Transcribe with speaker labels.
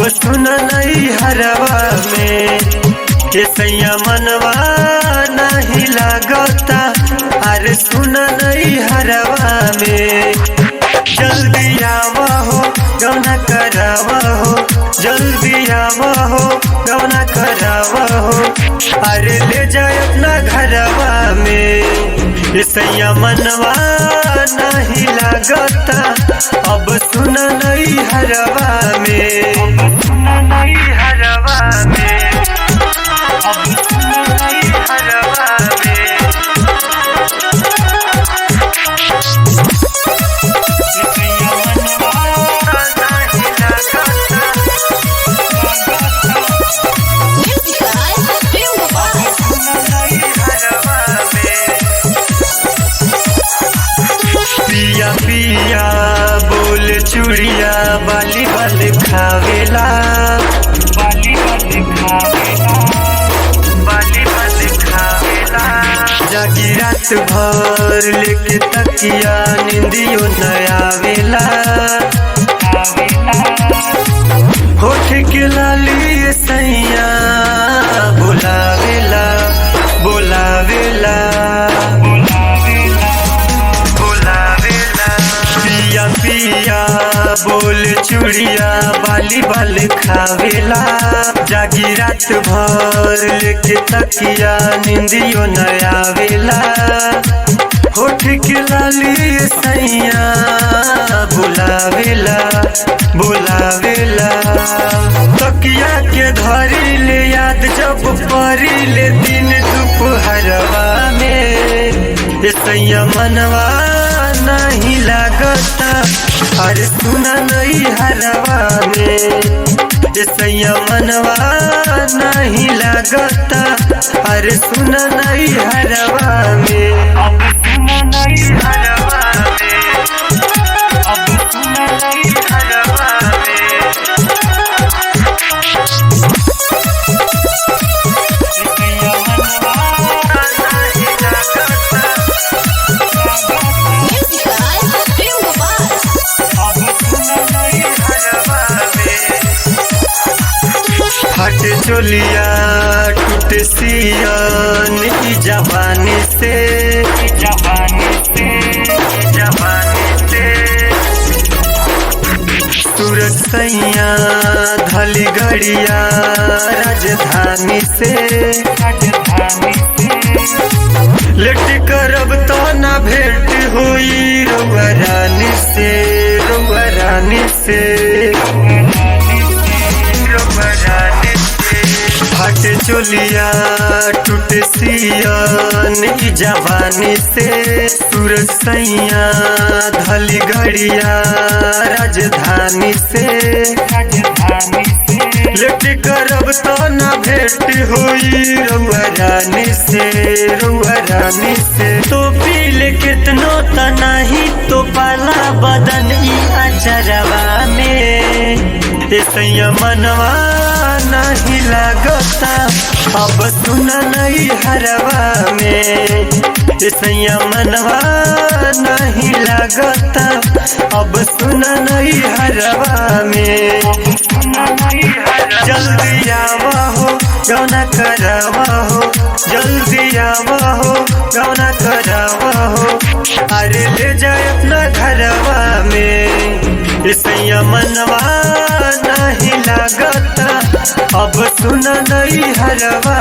Speaker 1: सुन नहीं हरवा में के सैया मनवा नहीं लागता। अरे सुन नहीं हरवा में जल्दी आवा हो गौना करावा हो, जल्दी आवा हो गौना करावा हो। अरे ले जाए अपना घरवा में सैया मनवा नहीं लागता। अब सुन नहीं हरवा में, सुन नहीं हरवा में, अब सुन नहीं हरवा में। पिया बोल चूड़िया बाली बाल खावेला, बाली बाल खावेला, बाली बाल खावेला। जागी रात भर लेके तकिया नींदियो न आवेला। होठ के लाली सैया बुलावेला, बुलावेला, पिया बोल चूड़िया बाली बाल खावेला। जागी रात भर लेके तकिया नींदियो न आवेला। होठ के लाली सैया बुलावेला, बुलावेला। तकिया के धरी ले याद जब परी ले दिन दोपहरवा में सैया मनवा नहीं लागता। अरे सुना नहीं हरवा में सैया मनवा नहीं लागता। अरे सुना नहीं हरवा में, अब सुना नहीं हरवा में, अब सुना नहीं हरवा में। सैया मनवा नहीं लागता। हट चोलिया टूट सियन की जवानी से, जवानी से, जवानी से। सूरज सैया धली गड़िया राजधानी से, राजधानी से। लेट करब तो ना भेंट हुई रउआ रानी से, रउआ रानी से। हट चोलिया टूट सियन की जवानी से। सूरज सैया धली गड़िया राजधानी से, राजधानी से। लेट करब तो ना भेंट हुई रउआ रानी से, रउआ रानी से। तो पीले कितनो तनाही तो पाला बदन ई अचरवा में सैया मनवा नहीं लागता। अब सुन नहीं हरवा में सैया मनवा नहीं लागता। अब सुन नहीं हरवा में, जल्दी आवा हो गौना करावा हो, जल्दी आवा हो गौना करावा हो। अरे ले जाए अपना घरवा में सैया मनवा नहीं लागता। अब सुन नहीं हरवा